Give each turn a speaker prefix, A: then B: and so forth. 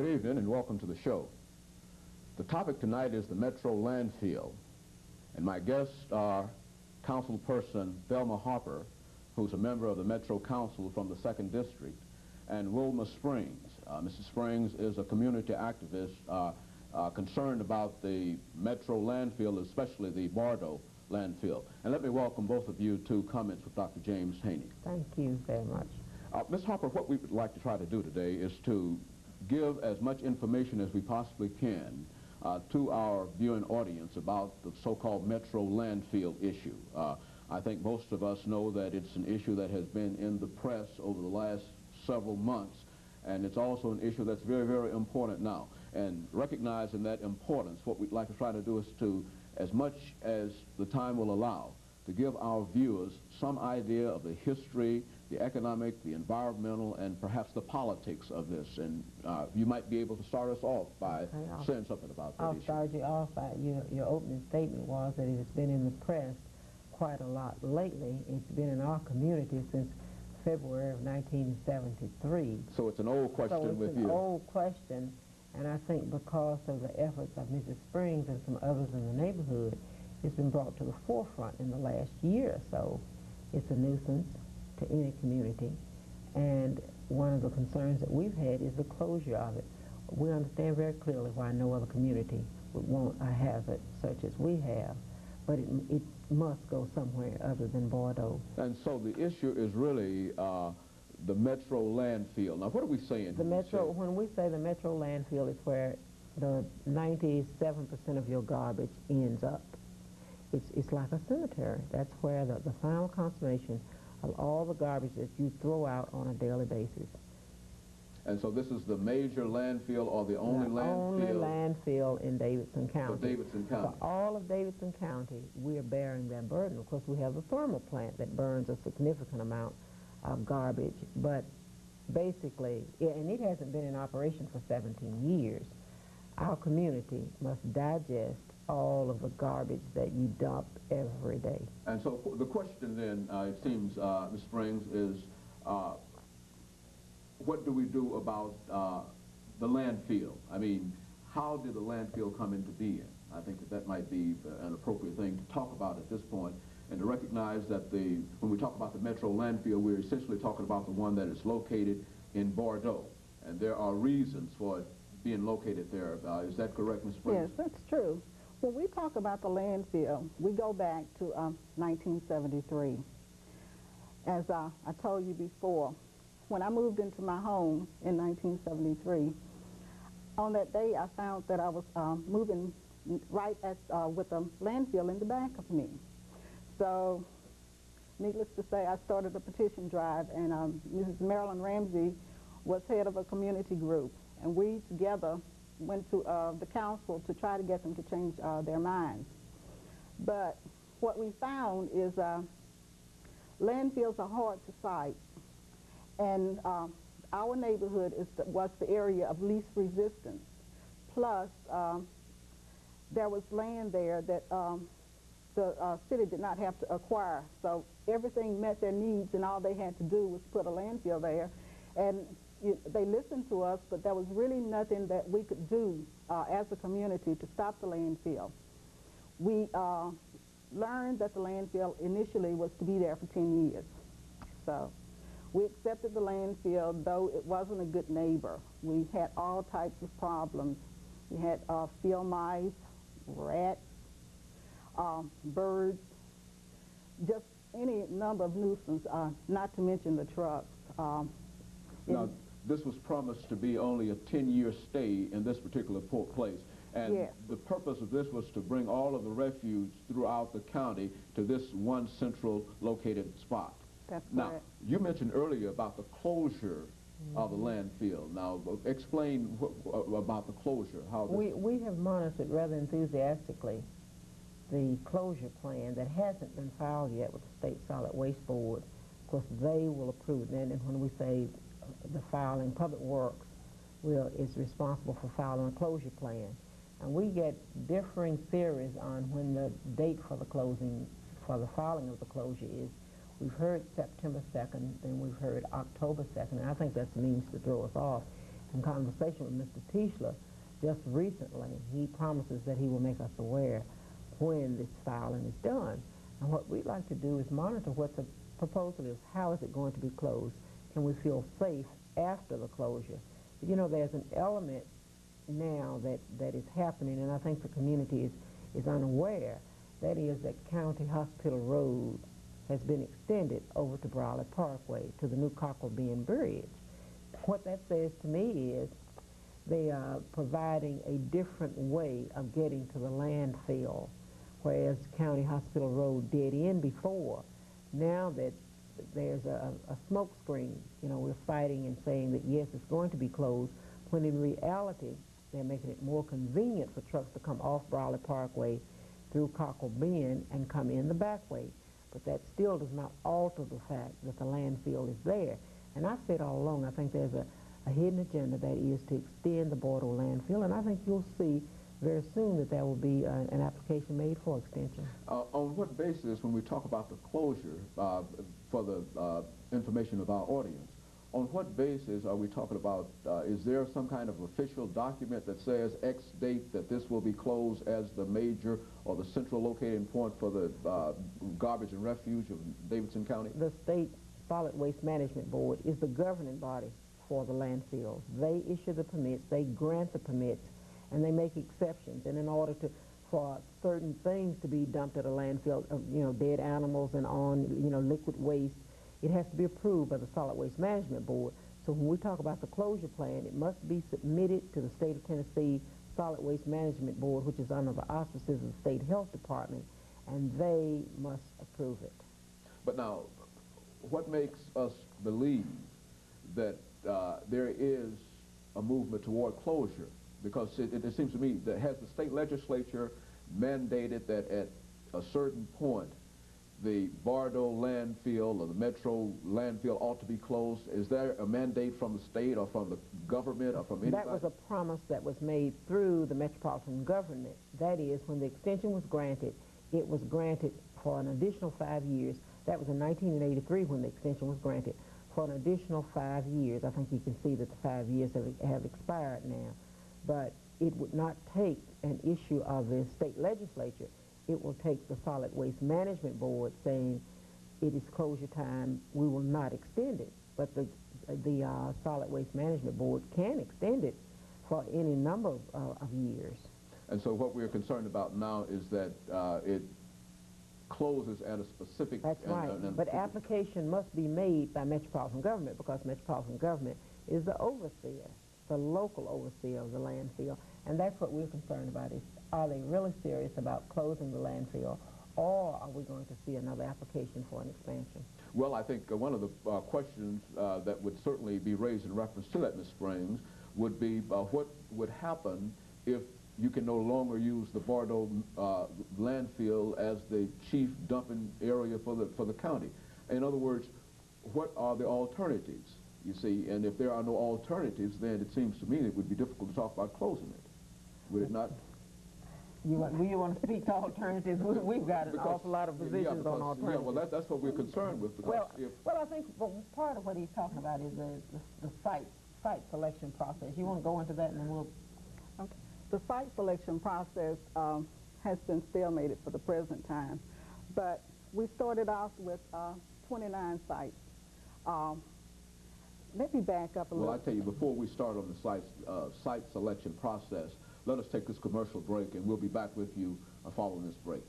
A: Good evening and welcome to the show. The topic tonight is the Metro landfill, and my guests are Councilperson THarper, who's a member of the Metro Council from the 2nd District, and Wilma Springs. Mrs. Springs is a community activist concerned about the Metro landfill, especially the Bordeaux landfill. And let me welcome both of you to comments with Dr. James Haney.
B: Thank you very much.
A: Ms. Harper, what we would like to try to do today is to give as much information as we possibly can to our viewing audience about the so-called Metro landfill issue. I think most of us know that it's an issue that has been in the press over the last several months, and it's also an issue that's very, very important now. And recognizing that importance, what we'd like to try to do is to, as much as the time will allow, to give our viewers some idea of the history, the economic, the environmental, and perhaps the politics of this. And you might be able to start us off by saying something about that issue.
B: I'll start you off by your opening statement was that it has been in the press quite a lot lately. It's been in our community since February of 1973.
A: So it's an old question with you.
B: So it's an old question, and I think because of the efforts of Mrs. Springs and some others in the neighborhood, it's been brought to the forefront in the last year or so. It's a nuisance to any community, and one of the concerns that we've had is the closure of it. We understand very clearly why no other community would want a hazard such as we have, but it must go somewhere other than Bordeaux.
A: And so the issue is really the Metro landfill. Now, what are we saying?
B: The Metro, when we say the Metro landfill, is where the 97% of your garbage ends up. It's like a cemetery. That's where the final consummation of all the garbage that you throw out on a daily basis.
A: And so this is the major landfill or the only landfill?
B: The only landfill in Davidson County.
A: For Davidson County.
B: For all of Davidson County, we are bearing that burden. Of course, we have the thermal plant that burns a significant amount of garbage, but basically, and it hasn't been in operation for 17 years, our community must digest all of the garbage that you dump every day.
A: And so the question then, it seems, Ms. Springs, is what do we do about the landfill? I mean, how did the landfill come into being? I think that might be an appropriate thing to talk about at this point, and to recognize that when we talk about the Metro landfill, we're essentially talking about the one that is located in Bordeaux, and there are reasons for it being located there. Is that correct, Ms. Springs?
C: Yes, that's true. When we talk about the landfill, we go back to 1973. As I told you before, when I moved into my home in 1973, on that day I found that I was moving right with a landfill in the back of me. So, needless to say, I started a petition drive, and Mrs. Marilyn Ramsey was head of a community group, and we together went to the council to try to get them to change their minds. But what we found is landfills are hard to site, and our neighborhood was the area of least resistance. Plus, there was land there that the city did not have to acquire, so everything met their needs, and all they had to do was put a landfill there. And they listened to us, but there was really nothing that we could do as a community to stop the landfill. We learned that the landfill initially was to be there for 10 years. So we accepted the landfill, though it wasn't a good neighbor. We had all types of problems. We had field mice, rats, birds, just any number of nuisance, not to mention the trucks.
A: Now, this was promised to be only a 10-year stay in this particular place. And
C: yes,
A: the purpose of this was to bring all of the refuse throughout the county to this one central located spot.
C: That's
A: now,
C: correct.
A: You mentioned earlier about the closure of the landfill. Now, explain about the closure. How
B: we have monitored rather enthusiastically the closure plan that hasn't been filed yet with the State Solid Waste Board. Of course, they will approve it, and when we say the filing, Public Works is responsible for filing a closure plan. And we get differing theories on when the date for the filing of the closure is. We've heard September 2nd, then we've heard October 2nd, and I think that's means to throw us off. in conversation with Mr. Tischler just recently. He promises that he will make us aware when this filing is done. And what we'd like to do is monitor what the proposal is. How is it going to be closed? Can we feel safe after the closure? You know, there's an element now that is happening, and I think the community is unaware. That is that County Hospital Road has been extended over to Brawley Parkway, to the new Cockle Bend Bridge. What that says to me is they are providing a different way of getting to the landfill, whereas County Hospital Road dead end before. Now that there's a smoke screen, you know, we're fighting and saying that yes, it's going to be closed, when in reality they're making it more convenient for trucks to come off Brawley Parkway through Cockle Bend and come in the back way. But that still does not alter the fact that the landfill is there. And I've said all along, I think there's a hidden agenda that is to extend the Bordeaux landfill, and I think you'll see very soon that there will be an application made for extension.
A: On what basis, when we talk about the closure, for the information of our audience, on what basis are we talking about, is there some kind of official document that says X date that this will be closed as the major or the central locating point for the garbage and refuge of Davidson County?
B: The State Solid Waste Management Board is the governing body for the landfill. They issue the permits, they grant the permits, and they make exceptions. And in order for certain things to be dumped at a landfill, you know, dead animals and liquid waste, it has to be approved by the Solid Waste Management Board. So when we talk about the closure plan, it must be submitted to the State of Tennessee Solid Waste Management Board, which is under the auspices of the State Health Department, and they must approve it.
A: But now, what makes us believe that there is a movement toward closure? Because it seems to me that has the state legislature mandated that at a certain point the Bordeaux landfill or the Metro landfill ought to be closed? Is there a mandate from the state or from the government or from anybody?
B: That was a promise that was made through the metropolitan government. That is, when the extension was granted, it was granted for an additional 5 years. That was in 1983 when the extension was granted. For an additional 5 years. I think you can see that the 5 years have expired now. But it would not take an issue of the state legislature. It will take the Solid Waste Management Board saying it is closure time, we will not extend it. But the Solid Waste Management Board can extend it for any number of years.
A: And so what we're concerned about now is that it closes at a specific...
B: That's right, but application must be made by metropolitan government, because metropolitan government is the overseer, the local overseer of the landfill. And that's what we're concerned about, is are they really serious about closing the landfill, or are we going to see another application for an expansion?
A: Well, I think one of the questions that would certainly be raised in reference to that, Ms. Springs, would be what would happen if you can no longer use the Bordeaux landfill as the chief dumping area for the county. In other words, what are the alternatives, you see? And if there are no alternatives, then it seems to me it would be difficult to talk about closing it. Would it not?
B: You want to speak to alternatives? We've got an awful lot of positions on alternatives.
A: Yeah, well, that's what we're concerned with.
B: Well, I think part of what he's talking about is the site selection process. You want to go into that, and then we'll...
C: Okay. The site selection process has been stalemated for the present time, but we started off with 29 sites. Let me back up a little.
A: Well, I tell you, before we start on the site selection process, let us take this commercial break, and we'll be back with you following this break.